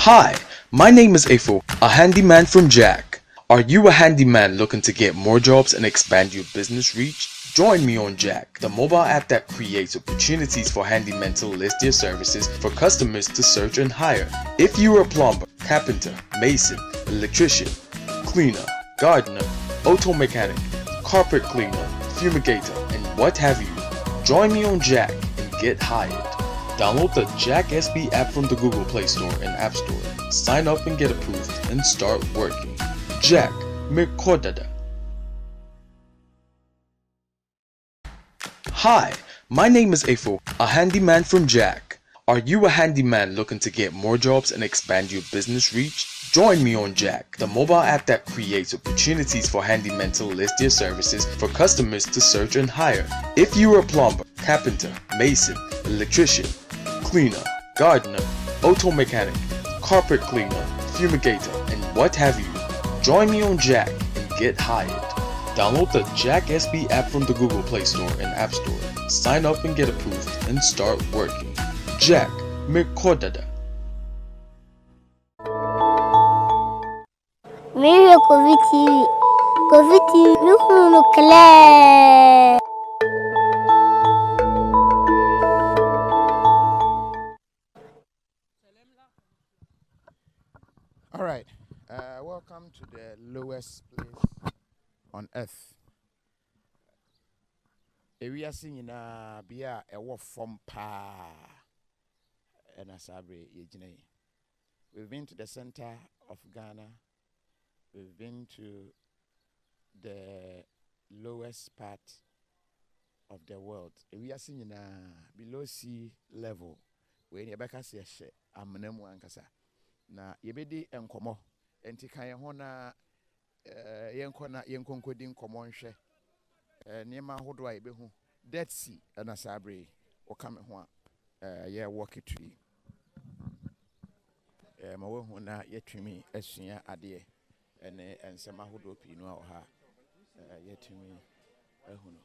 Hi, my name is Afo, a handyman from Jack. Are you a handyman looking to get more jobs and expand your business reach? Join me on Jack, the mobile app that creates opportunities for handymen to list their services for customers to search and hire. If you are a plumber, carpenter, mason, electrician, cleaner, gardener, auto mechanic, carpet cleaner, fumigator, and what have you, join me on Jack and get hired. Download the Jack SB app from the Google Play Store and App Store. Sign up and get approved and start working. Jack Mekodada. Hi, my name is Afo, a handyman from Jack. Are you a handyman looking to get more jobs and expand your business reach? Join me on Jack, the mobile app that creates opportunities for handymen to list their services for customers to search and hire. If you are a plumber, carpenter, mason, electrician, cleaner, gardener, auto mechanic, carpet cleaner, fumigator, and what have you, join me on Jack and get hired. Download the Jack SB app from the Google Play Store and App Store. Sign up and get approved and start working. Jack Mekodada. Maybe KOFI TV. KOFI TV, no clear. All right. Welcome to the lowest place on earth. We are singing bia a wolf from pa and asabre yejine. We've been to the center of Ghana. We've been to the lowest part of the world. We are singing below sea level. When you back as amnemu ankasa. Na yebedi enkomo enti kan ye ho na yenkona yenkonkodi nkomo nhwe niema hodo a yebehu Dead Sea na sabre o kame ho a ye walk it tree ma we hu na yetwimi asua ade ene ensema hodo pinu a ha yetwimi ahu no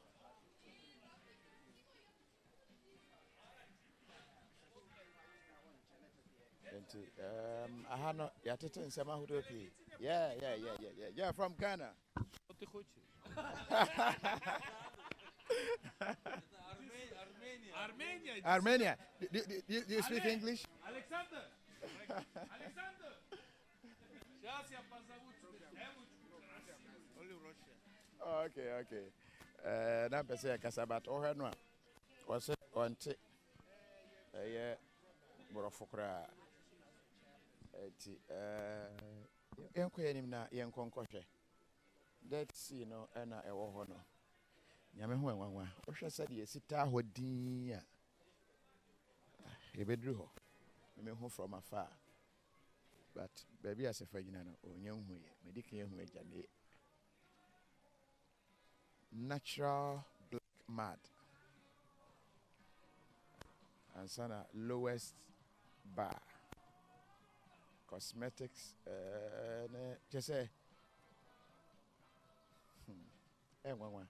ahano yatete nsema hodo pi yeah from Ghana. Armenia. Do you speak English? Alexander. Okay. Na pese kasabat o hanu a wose onte borofokra eti yenkoyanim na yenkonkohwe Dead Sea no na ewo ho no nyame ho enwanwa o hwe sade yesita hodin a ebedru ho me ho from afar but baby asefa gina no onyan hu ye medike hu agane natural black mud and sana lowest bar cosmetics just say enwanwa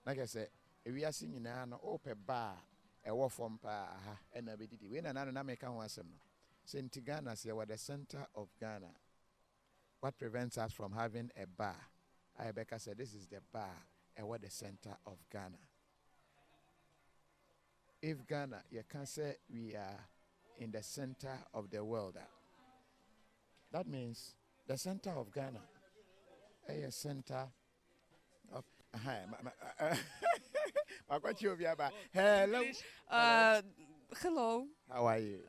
na ke say ewiase nyina no ope bar ewo fom pa aha na bedidi we na na meka ho asem no senti Ghana say we the center of Ghana. What prevents us from having a bar? Ibeka said this is the bar ewo the center of Ghana. If Ghana you can say we are in the center of the world, that means the center of Ghana, a center of hello. Hello. How are you?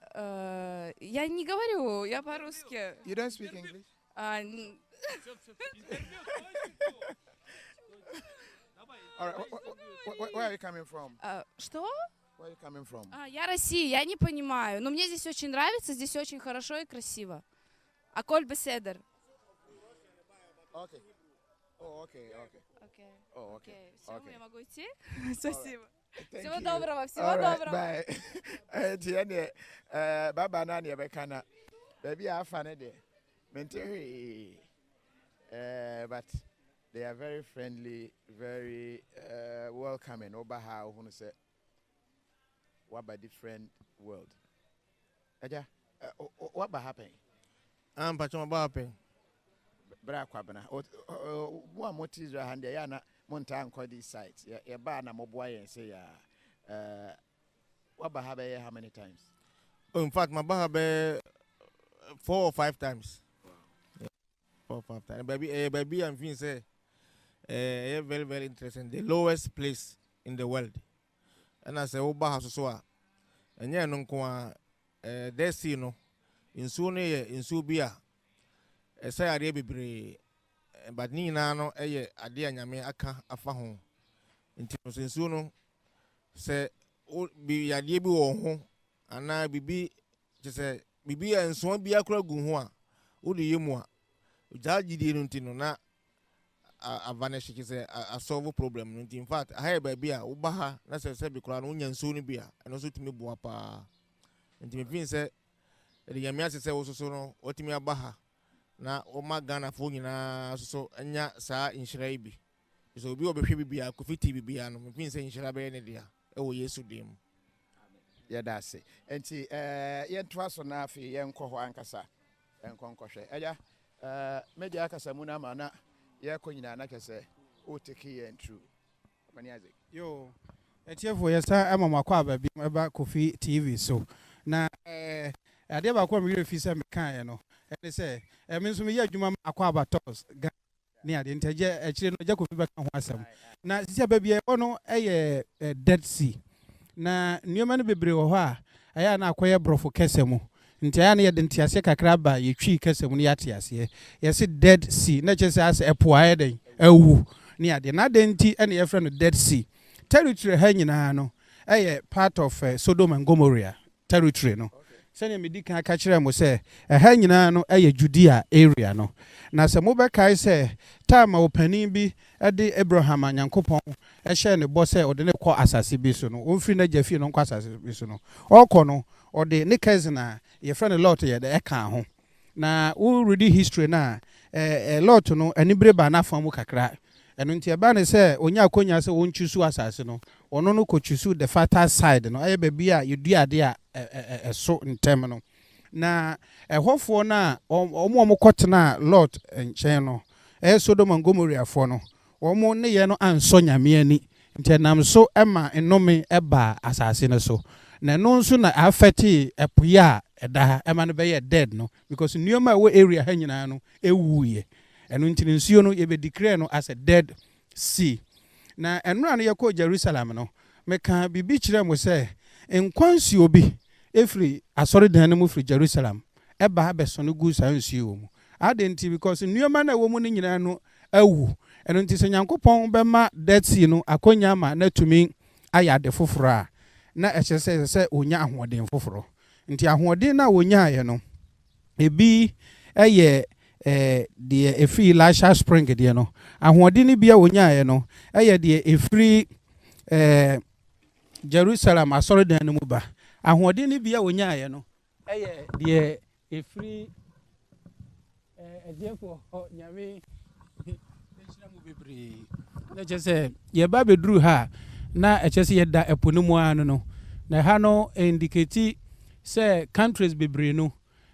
Я не говорю, я по-русски. You don't speak English? All right. Where are you coming from? Что? Where are you coming from? Я Россия, я не понимаю. Но мне здесь очень нравится, здесь очень хорошо и красиво. Аколь беседер. Okay. Okay. Все, я могу идти? Спасибо. Всего доброго, всего доброго. Bye. Tiene baba na ne be kana. Baby afa ne de. Menteri. But they are very friendly, very welcoming. Obaha who say what by different world. Aja, what by happening? Pacho Mabape. Braquabana. One more teaser and the Yana Montan call these sites. Ya bana moboy and say, what have how many times? In fact, my Bahabe 4 or 5 times. Yeah, 4 or 5 times. Baby, I'm feeling say, very, very interesting. The lowest place in the world. And I say, oh, Bahasua. And yeah, no, Destino. In Sune, in Subia. A say, I be but ni na no ade anyame aka afa ho nti no sensu no se bi ade bi wo ho ana bibi je se bibi enso bi akura gu ho a wo de yemu a jagidi no nti no na avanish ke se a solve problem no nti in fact ha ba bi a wo ba ha na se bi kura no nya nso no bi a eno so tumi boa pa nti me fin se de yame asese wo so no otumi aba ha na oma Ghana fo nyina so anya saa inhyira bi so obi obehwe bibia KOFI TV bibia no mfin se inhyira be ne dia e wo Yesu dim ya da se enti yento aso na afi yenkɔ ho ankasa enkonkɔhwɛ eja media akasa mu na ma na ye kɔ nyina na kɛsɛ o take ye true pani aze yo etiefo yesa amamakɔ aba bi eba KOFI TV so na ade ba kɔ me refi se me kan ye no ene se me nso me ye adwuma akɔ aba tos ni ade ntaje akire no KOFI be kan ho asɛm na sisi aba bi e no eye Dead Sea na nneoma no bebre wo ho a aya na akɔyɛ brofo kɛsɛmu nti aya na ye de ntiase kakra ba ye twi kɛsɛmu no yate ase ye se Dead Sea na kyese ase epo aye den awu ni ade na de nti ene ye frɛ no Dead Sea territory ha nyina no part of Sodom and Gomorrah territory no sene me di kan ka kire mo se ha nyina no Judea area no na se mo be kai se time opanin bi de Abraham anyankopon hye ne bo se ode ne kɔ asase bi so no onfiri na jafi no kɔ asase bi so no ɔkɔ no ode ne cousin a ye friend Lot ye de ɛka ho na wo read history na Lot no anibere ba na famu kakra eno nti eba ne se onya akonya se won chusu asase no ono no ko chusu the fertile side no aye baby a yedu ade a so ntem no na ehofo na omo kotena Lot enchen no Sodom and Gomorrah fo no omo ne ye no anso nyame ani nti nam so ema enome eba asase no so na no nso na afeti epoya eda ema no be dead no because nneoma we area ha nyina no ewuye eno nti nsuo no ye be declare no as a Dead Sea na enura no ye ko Jerusalem no meka bibi kire mo se enkwansuo bi efri asori dan no mu fri Jerusalem eba abeso no gu san nsuo mu adenti because nneoma na wo mu no nyina no awu eno nti se Nyankopɔn be ma Dead Sea no akonya ma na tumi ayade foforo a na ehye se onya ahoɔden foforo nti ahoɔden na wonya ye no ebi de efri Elisha Spring de no ahoɔden ni bia wonya ye no de efri Jerusalem asɔre dan no mu ba ahoɔden ni bia wonya ye no de efri ejefo nyame ehira mu bebre na kyese ye ba bedru ha na ekyese ye da epo no mu anu no na ha no indicate say countries bebre no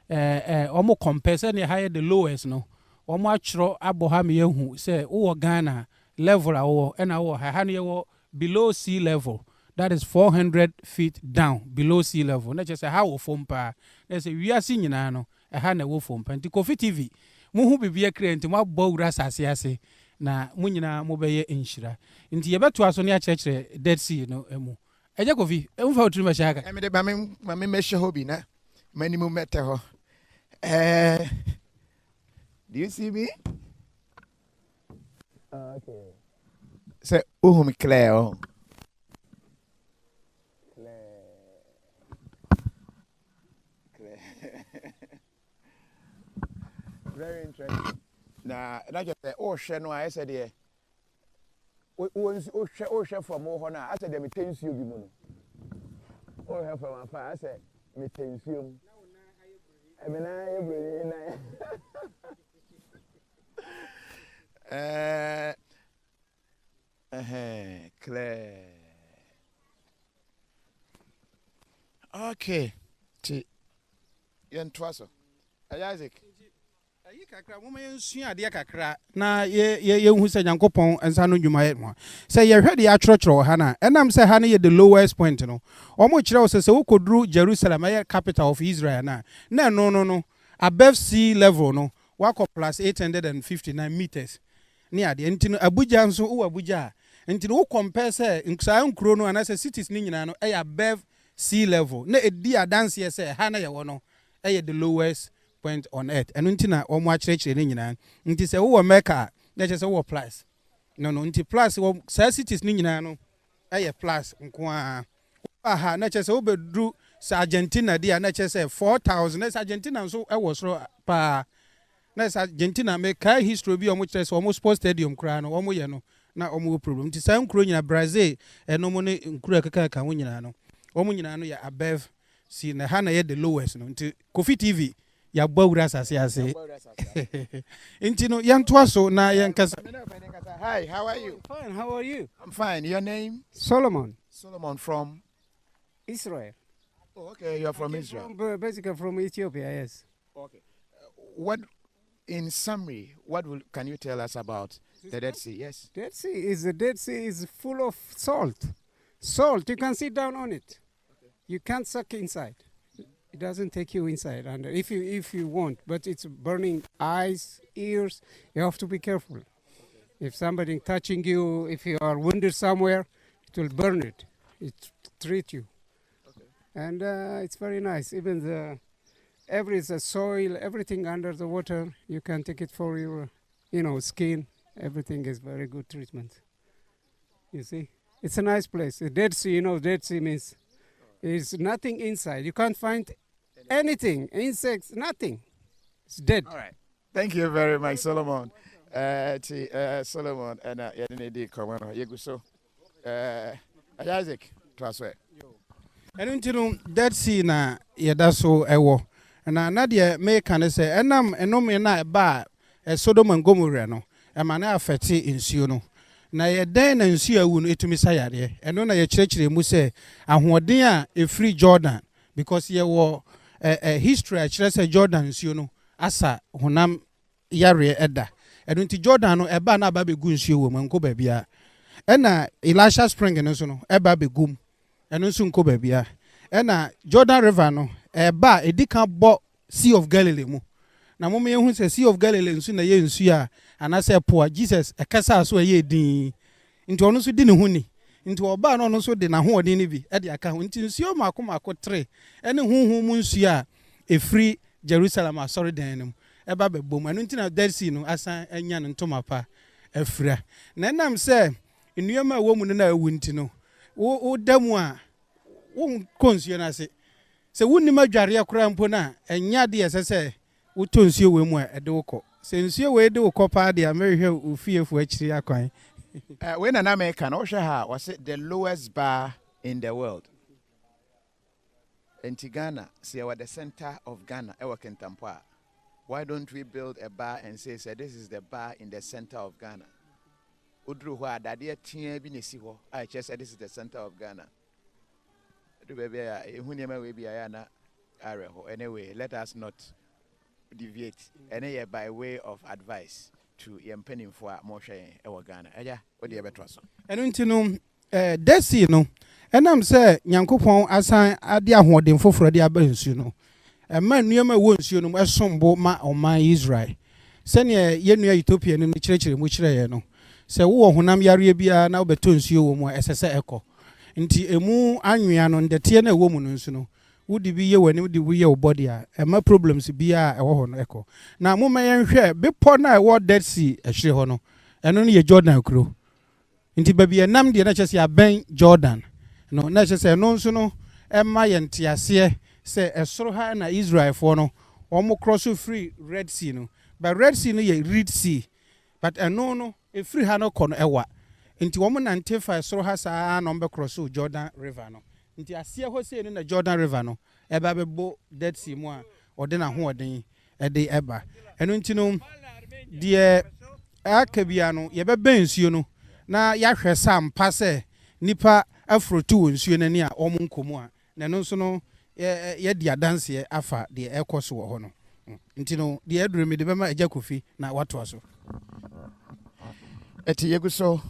omo compare ne ha the lowest no omo atwro abo ha me yehu say wo Ghana level awo na wo ha no ye wo below sea level, that is 400 feet down below sea level na kyese ha wo fompa na say wi ase nyina no ha na wo fompa nti KOFI TV mu hu bibia kra nti mo abɔ wura asase ase na mu nyina mo bɛyɛ enhyira nti ye beto aso ne a kyerɛkyerɛ Dead Sea no emu eje KOFI emu fa oturu mɛhyɛ aka me de ba me mɛhyɛ ho bi na mani mu mɛtɛ ho do you see me? Okay. Say me clear oh. Clear. Very interesting. Na just say hwɛ no I said there hwɛ from ho na I said me tensuo bi mu no hwɛ from afar I said me tensuo mu clear. Okay. Ti yen twaso. Isaac. Kakra mo men sua de kakra na ye hu se Nyankopon ensa no dwuma ye mo se ye hwede ya chrochro ha na enam se ha na ye the lowest point no omo kire wo se wokoduru Jerusalem ye capital of Israel na no above sea level no wako plus 859 meters ni ade ntino Abuja nso wo Abuja ntino wo compare se nsa nkuro no anase cities ni nyina no above sea level na edi adanse ye se ha na ye wo no the lowest point on earth and untina omo achirechire ni nyina nti se wo Mecca na che se wo plus no nti plus wo cities ni nyina no plus nko aha na che se wo bedru sa Argentina dia na che se 4000 na Argentina so wo soro pa na Argentina me kai history bi omo che se omo sports stadium kra no omo ye no na omo problem nti sa nkuro nyina Brazil eno mo ne nkuro kaka ho nyina no omo nyina no ya above see na ha na ye the lowest no nti KOFI TV ya bawura asase ase intino yantoa so na yankasa. Hi, how are you? Fine, how are you? I'm fine. Your name? Solomon. Solomon from Israel. Oh, okay, you're from Israel. Basically from Ethiopia, yes. Okay. What in summary, can you tell us about the Dead Sea? Yes. The Dead Sea is full of salt. Salt, you can sit down on it. Okay. You can't suck inside. It doesn't take you inside, and if you want, but it's burning eyes, ears. You have to be careful. Okay. If somebody touching you, if you are wounded somewhere, it will burn it. It treat you. Okay. And it's very nice. Even the soil, everything under the water, you can take it for your, skin. Everything is very good treatment. You see, it's a nice place. The Dead Sea, Dead Sea means there's nothing inside. You can't find anything, insects, nothing. It's dead. All right. Thank you very much, Solomon. Solomon and Yadinedi Komano Yeguso. Isaac, transfer. And you Dead Sea na yedaso ewo. Na nadia me kan say enam enome na ba Sodom and Gomorrah no. E ma na afeti nsuo no. Na ye den na nsuo awu no etumi sayare. Eno na ye kyerɛkyerɛ mu sɛ ahoɔden a efiri Jordan because ye wo history a kyerɛ sɛ Jordan nsuo no asa honam yare eda. Eno nti Jordan no eba na aba begu nsuo wo manko ba bia. Ena Elisha Spring no so no eba begum. Eno nso nko ba bia. Ena Jordan River no eba edika bo Sea of Galilee mu. Na mo me hu sɛ Sea of Galilee nso na ye nsuo a anase po Jesus ekasa so ye din. Nti ono nso di ne hu ni. Nti oba no nso de na ho odin ni bi e de aka ho. Nti nsuo mako 3 ene huhu mu nsuo a efri Jerusalem asori dan nim eba bebom. Anu nti na Dead Sea no asan anya no ntoma pa afira. Na nam sɛ nnuama wo mu no na awu nti no wo damu a wo konsuo na se sɛ wonni madware akora mpo na enya de sɛ wo tonsuo we mu a ɛde wo kɔ sɛ nsuo we de wo kɔ pa de a mehwɛ ofiefo akiri akwan. When an American Oshaha was it the lowest bar in the world? In Ghana, see our the center of Ghana, our Kentampa. Why don't we build a bar and say this is the bar in the center of Ghana? Udru wa dadia tie bi nesiho. I just said this is the center of Ghana. Anyway, let us not deviate. Any by way of advice to yempeni for more share our Ghana. What do you better so? And until Dead Sea no. And I'm say Nyankopon asan ade ahoden foforo de abansu no. E man nuama wonsu no esombo ma oman Israel. Sene ye nua Ethiopia no kyerɛkyerɛ mu kyerɛ no. Se wo honam yare bia na obeto nsuo wo mu esese ekɔ. Nti emu anwea no ndete na ewo mu no nsu no. Wodi bi ye wani wodi bi ye wo body a ema problems bia ewo ho no ekɔ. Na mo mayen hwɛ bepɔ na ewo Dead Sea ehwe ho no. Eno no ye Jordan kuro. Nti baby enam de na kyese aben Jordan. No na kyese no nso no ema ye ntiase se esoro ha na Israel for no omo cross free Red Sea no. But Red Sea no ye Red Sea. But eno no e free ha no kɔ no ewa. Nti womo nante fa esoro ha saa no mbe cross Jordan River no. Nti asie ho se na Jordan River no eba bebo Dead Sea mu a ode na ho oden ede eba. Eno nti no de akabia no ye bebe nsuo no na yahwɛ sampa sɛ nipa afrotu nsuo nani a ɔmo nkomu a na no nso no ye di adanse afa de ɛkɔ so wɔ hɔ no nti no de aduru me de bema agya Kofi na wato aso eti yegu so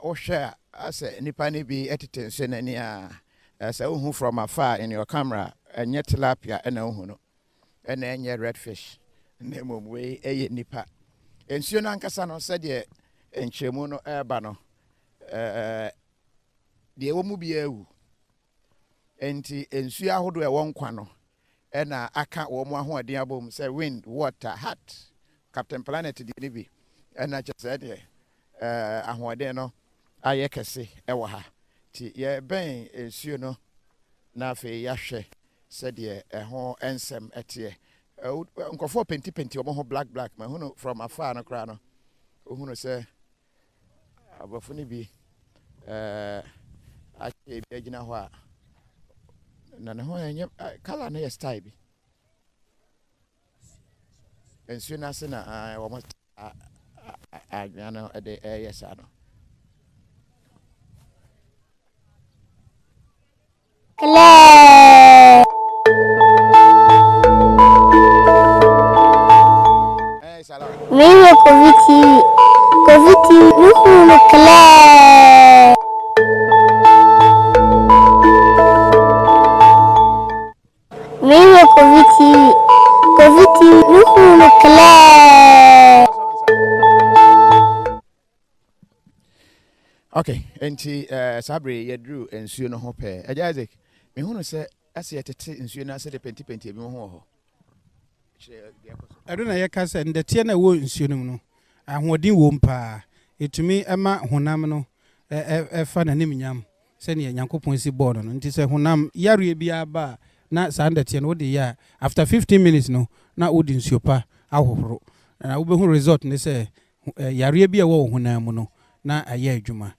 o share as nipa ni bi etete nso na ni a as who from afar in your camera enye tilapia na who no na enye redfish na mom we eye nipa ensuo no ankasa no se de enchemu no eba no de wo mu bia ewu enti ensuo ahodo e won kwa no na aka wo mu ahoden abom say wind water heart Captain Planet di ni bi na che se de ahoden no aye kese e wo ha ti ye ben ensuo no na fe ya hwe se de ho ensem ete nkofo penti omo ho black ma hu no from afar no kra no hu no se abafo ni bi a che bi agina ho a na ne ho enye kala na ye style bi ensuo na se na wo mo ya no de yes ano Claire. Mimi KOFI TV. KOFI TV. Nuhu Claire. Mimi KOFI TV. KOFI TV. Nuhu Claire. okay enti sabre yedru ensuo no ho pe Isaac me hu no se ase yetete ensuo no ase de penti bi ho ho ado na ye ka se ndete na wo nsuo no no ahoden wo mpa etumi ema honam no fa na nimnyam se ne Nyankopon si board no nti se honam yare bi aba na sa ndete no de ya after 15 minutes no na wo di nsuo pa ahohoro na wo be hu result ne se yare bi a wo honam no na aye adwuma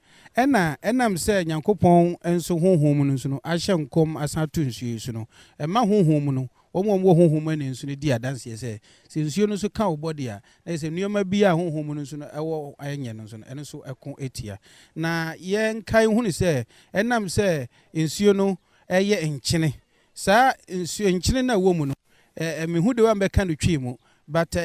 enam se Nyankopon enso honhom no nso no ahye nkom asatu nsuo so no ema honhom no omo honhom ene nso ne di adanse se nsuo no so ka wo body a na se nneoma bi a honhom no nso no ewo ayenye no nso no eno so eko etia na ye nkai hu ne se enam se nsuo no eye nkyene sa nsuo nkyene na wo mu no mehu de wa mbeka no twi mu but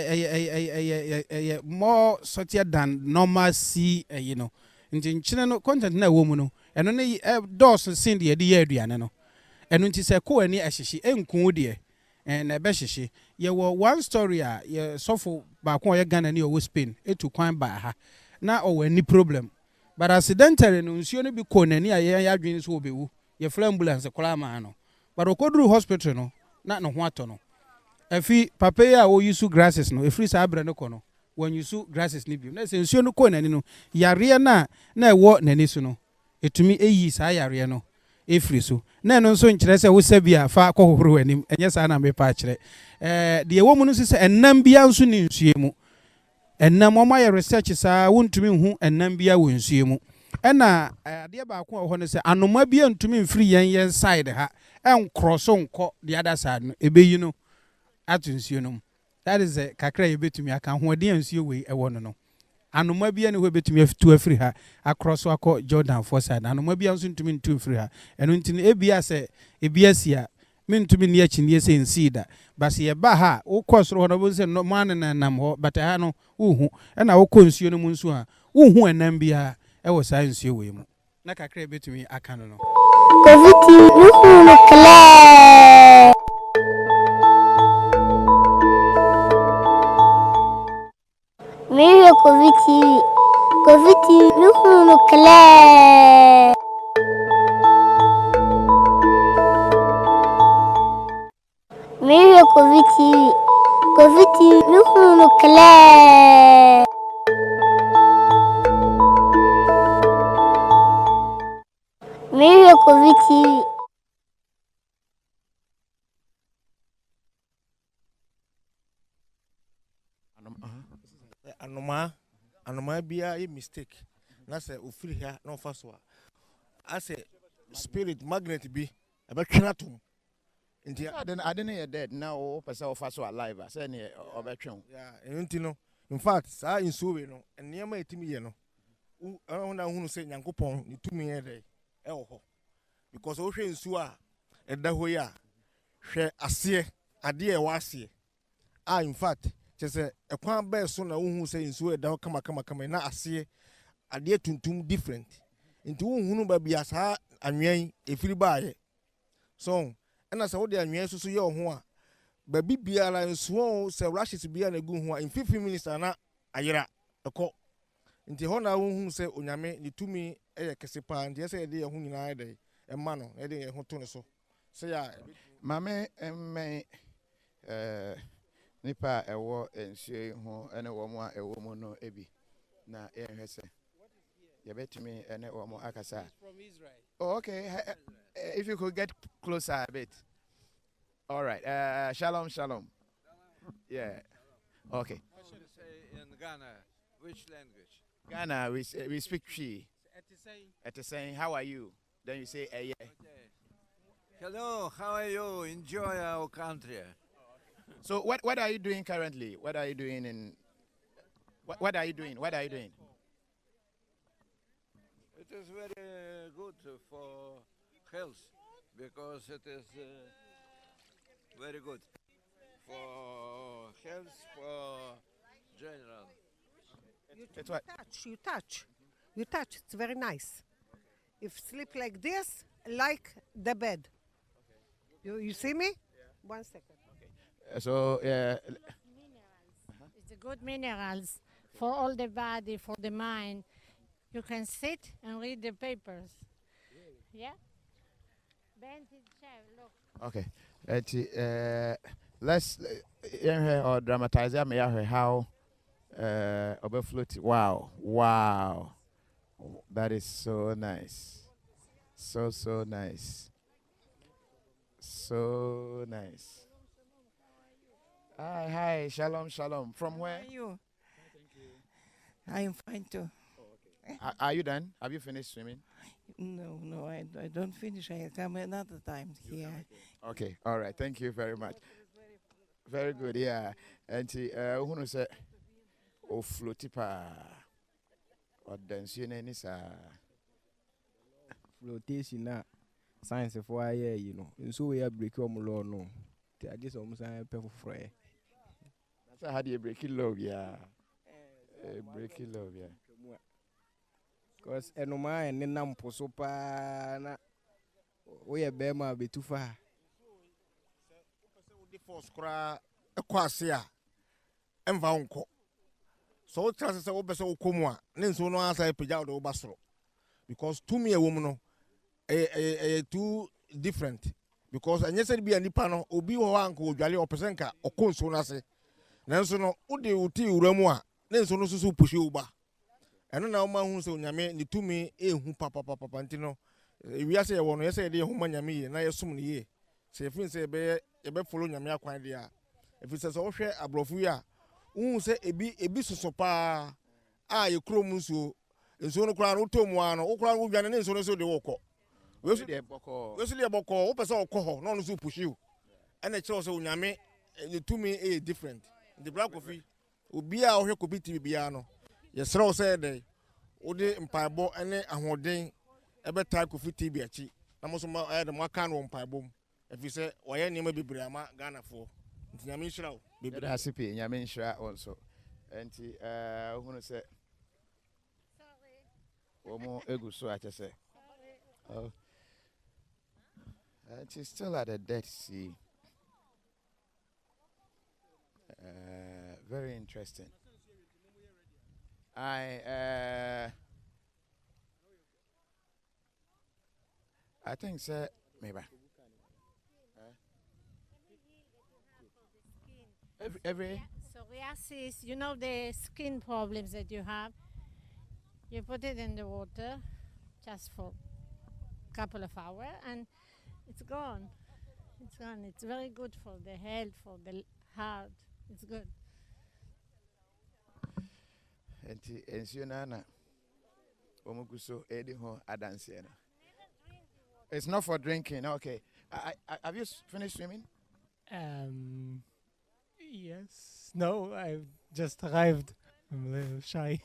more sortier than normal sea you know nkyene no content na wo mu no eno ne dose sin de ye aduane no eno nti se ko ani ahyehye enku de na be hyehye ye wo one story a ye sofo ba ko ye Ghana ne o Spain etu kwan ba ha na o wani problem but accidentally no nsuo no bi ko nani a ye adwene so obewu ye fla ambulance kola ma no but okoduru hospital no na no ho ato no afi papa ya wo use grasses no efri sa abre no kono when you su grasses ni bi na se nsuo no ko nani no yare na ewo nani so no etumi eyi sa yare no efri so na no nso nkyere se wo sabia fa kohohoro anim enye sa na me pa kire de ewo mu no se enam bia nso ni nsuo mu enam o ma ye research sa wontumi hu enam bia wo nsuo mu ena ade ba ko ho no se anoma bia ntumi mfiri yen side ha enkroso nko the other side no ebeyi no atu nsuo no that is kakra ye betumi aka ho de nsuo we ewo no no anoma bia ne ho betumi afitu afiri ha across akọ Jordan for side anoma bia nso ntumi ntu afiri ha eno ntini ebia se ebia sia mentumi ne achi ne se nsida base ye ba ha wo kosoro ho no bo se no man na nam ho but ha no uhu na wo kọ nsuo no mu nso ha uhu enam bia ewo sa nsuo we mu na kakra betumi aka no no KOFI TV. Nuhu Claire. Mimi KOFI TV. KOFI TV. Nuhu Claire. Mimi KOFI TV. KOFI TV. Nuhu Claire. Mimi KOFI TV. anoma bia ye mistake na se ofiri ha na ofa so a ase spirit magnet bi abetwena tom nti ade ne ye dead na o pese ofa so alive say ne obetwen yeah enti no in fact sa insuo we no enema etimi ye no na hunu se Nyankopon ni tumi ye dey ewo ho because o hwe nsuo a eda ho ya hwe ase ade e wa ase in fact just a kwan bear so na who say in so da kama na ase ade tuntum different into hunu ba bia saa anwen efiri baaye so na sa wo de anwen so ye ho a ba bibia la nso se rashes bia na gu ho a in 15 minutes na ayera ekọ nti ho na wo hu se onyame ni tumi eye kese pa nti se de ye ho nyina ede emma no ede ye ho to ne so se ya mame emme nipa ewo ensuo ho ene wo mo a ewo mo no ebi na ehwese you bet me ene wo mo akasa From Israel. oh, okay if you could get closer a bit all right shalom yeah okay What should I say in Ghana? Which language? Ghana we speak Twi At the saying how are you then you say yeah Okay. Hello, how are you? Enjoy our country. so what are you doing currently what are you doing in what are you doing It is very good for health because it is very good for health, for general. it's what You touch. It's very nice. If sleep like this, like the bed. You see me? 1 second. so It's a good minerals for all the body, for the mind. You can sit and read the papers. Yeah? Look. okay let's or dramatize how overfloat wow that is so nice so nice hi shalom from where How are you? I am fine too. are you done have you finished swimming No, I don't finish. I come another time here. okay all right thank you very much very good yeah and who say o floati pa or dance you any sa flotation na science for aye you know nso we break your law no te ade so mo san pe foforo that's how do you break it love yeah break it love yeah because enoma en nam poso pa na we be ma betufa the force kra ekwase a emva nko so what trust say wo be say wo komu a ne nso no asa epagya do basoro because to me ewom no too different because anya say bi anipa no obi wo anko odwale opesenka okonso no ase nanso no wo de uti uramu a ne nso no susu pushi uba eno na wo ma hu say onyame ni tumi ehu papa ntino ewia say ye wo no ye say de hu manyame ye na ye som ne ye say fin say be follow nyame akwan de a efi say so wo hwe abrofu ya hu say ebi soso pa a ye krom nso no kura no tomu ano wo kura wo dwane ne nso no so de wo kɔ wesu de bɔkɔ wo pese okɔ no no so pushi wo ena kire so onyame the tumi different the black coffee obi a wo hwe kofi TV bia no ye sere wo say de wo de mpaebɔ ene ahoden ebeta kofi TV achi na mo so ma de mo aka no mpaebɔ efi say woyɛ niam bibiri ama Ghana fo nti nyame nhyira wo bibiri asipi nyame nhyira also enti ohunu say Omo eguso achese. Oh. It's still at the Dead Sea. Very interesting. I think sir maybe. Every Psoriasis, you know the skin problems that you have. You put it in the water just for a couple of hours and it's gone. It's gone. It's very good for the health, for the heart. It's good. Enti ensiona omuguso edi ho adanse na. It's not for drinking. Okay. Have you finished swimming? Yes. No, I've just arrived. I'm a little shy.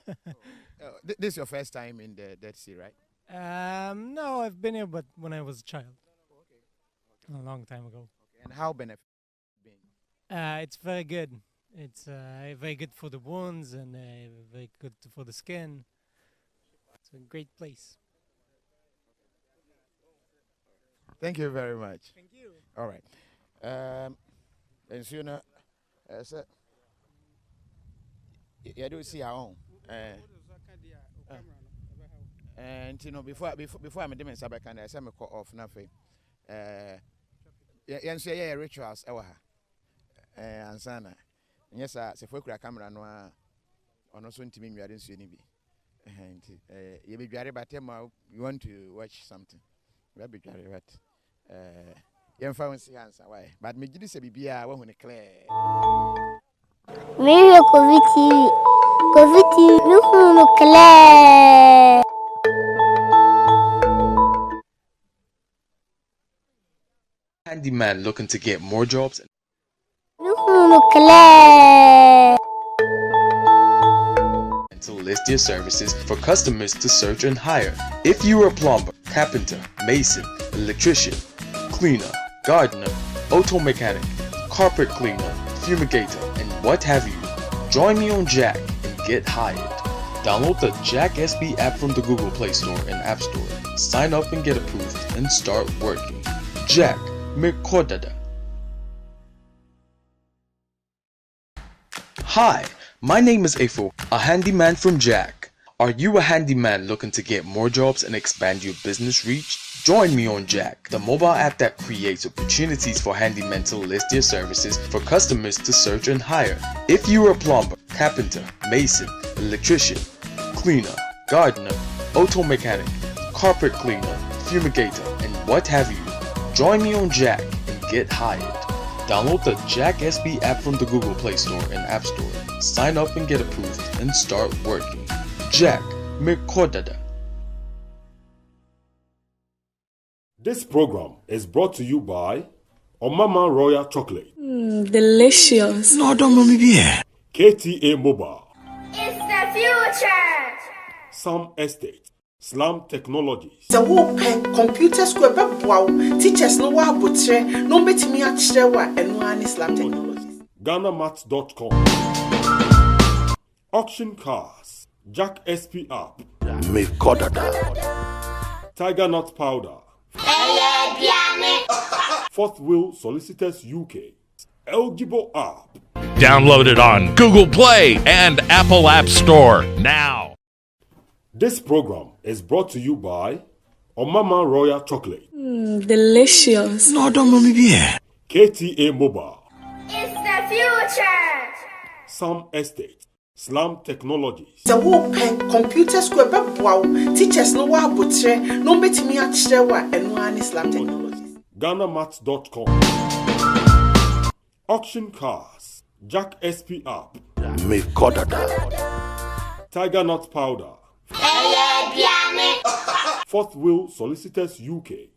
This is your first time in the Dead Sea, right? No, I've been here, but when I was a child. A long time ago. Okay. And how beneficial been? It's very good. It's very good for the wounds and very good for the skin. It's a great place. Thank you very much. Thank you. All right. And so, you know, you do see our own. And you know, before I'm doing something, I say me call off nothing. Yeah, say rituals. And sana. Yes, sir. Se for kura camera no ono so ntimi nwiare nsuo ni bi. You be dware but you want to watch something. We be dware but you found see answer why. But me gidi se bibia we hu ne clear. Me KOFI TV. KOFI TV me hu no clear. Handyman looking to get more jobs. Me hu no clear. And to list their services for customers to search and hire. If you are a plumber, carpenter, mason, electrician, cleaner, gardener, auto mechanic, carpet cleaner, fumigator, and what have you, join me on Jack and get hired. Download the Jack SB app from the Google Play Store and App Store. Sign up and get approved and start working. Jack Mekodada. Hi, my name is Afo, a handyman from Jack. Are you a handyman looking to get more jobs and expand your business reach? Join me on Jack, the mobile app that creates opportunities for handymen to list their services for customers to search and hire. If you are a plumber, carpenter, mason, electrician, cleaner, gardener, auto mechanic, carpet cleaner, fumigator, and what have you, join me on Jack and get hired. Download the Jack SB app from the Google Play Store and App Store. Sign up and get approved and start working. Jack Mekodada. This program is brought to you by Omama Royal Chocolate. Delicious. No, don't mommy beer. KTA Mobile. It's the future. Sam Estate. Slam Technologies. The open computer school wow. Teachers no wa botre no betimi a chirewa eno ani Slam Technologies. GhanaMats.com. Auction Cars. Jack SP app. Mekodada. Tiger Nut Powder. Fourth Wheel Solicitors UK. Eligible app. Download it on Google Play and Apple App Store now. This program is brought to you by Omama Royal Chocolate. Delicious. No, don't mommy beer. KTA Mobile. It's the future. Sam Estate. Slam Technologies. The open computer school wow. Teachers no wa botre no betimi a chirewa eno ani Slam Technologies. GhanaMats.com. Auction Cars. Jack SP app. Mekodada. Tiger Nut Powder. Fourth Wheel Solicitors UK.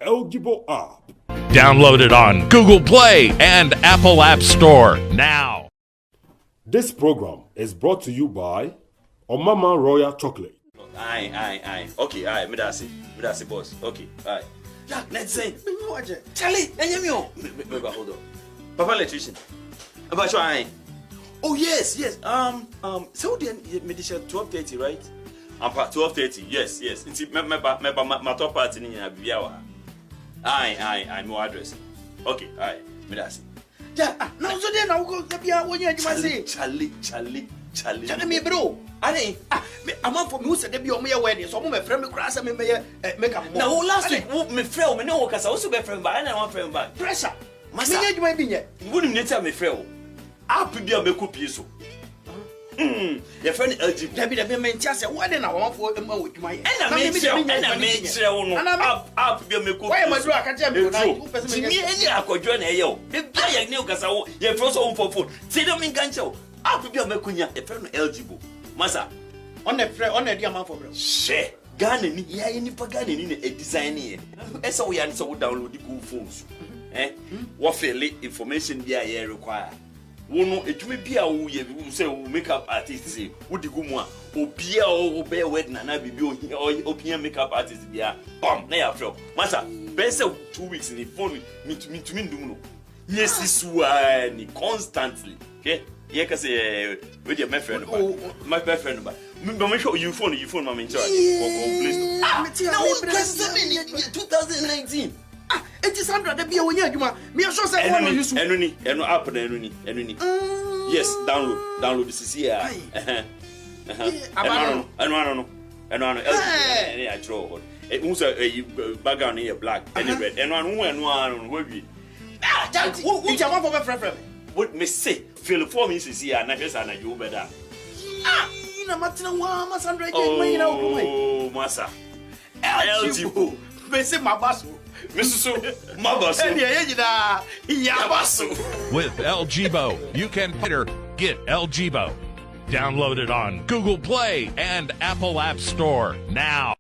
Eligible app. Download it on Google Play and Apple App Store now. This program is brought to you by Omama Royal Chocolate. Aye. Okay, aye, me that's it, boss. Okay, aye. Yeah, let's say. Charlie, hold on. Papa electrician. About your eye. Oh yes. So then medication 12:30, right? I'm part 12:30. Yes. It's my top part in Biawa. Aye, my address. Okay, aye, me that's it. Yeah, now so then I'll go to when you say Charlie. Tell me, bro. I'm up for music. They be on my wedding, so my friend cross and make up. Now, last week, my friend, me know because I also be friend by and I want friend back. Pressure. Massa, you might be yet. You wouldn't tell me, friend. I'll be a make up you so. Your friend LG. Debbie, the men just say, what then I want for them with my and I made sure, and I made sure, I'll be a make up. Why am I doing? I can't tell you. Me and I could join a yo. The guy I knew because you're frozen home for food. See them in Gancho. I'll be a make a friend eligible. Massa, on the diamond for share. Ghana, yeah, any pagan in a design here. As we are so download the cool phones. What fairly information be I require. Wono etumi bia wo ye say makeup artist say wo di gumwa obia o be wedding na bibi opia makeup artist bia bam na ya fro masa be say 2 weeks in the phone me ndum no Yes, this one constantly. Okay? Yeah, cause with your my friend, my best friend, but me show you phone, my in charge. Now, 2019. It is 100. There be a one year. Me sure say one use. Enuni, app enuni. Yes, download this is here. I know. I draw. It was a background here black and red. And one will be. Which I want for my friend. What me say? Feel for me is here, and I guess I know you better. You know, Martina, one hundred. Oh, Massa. LG. Me say my boss. Mrs. Mabasu. With LGBO, you can better get LGBO. Download it on Google Play and Apple App Store now.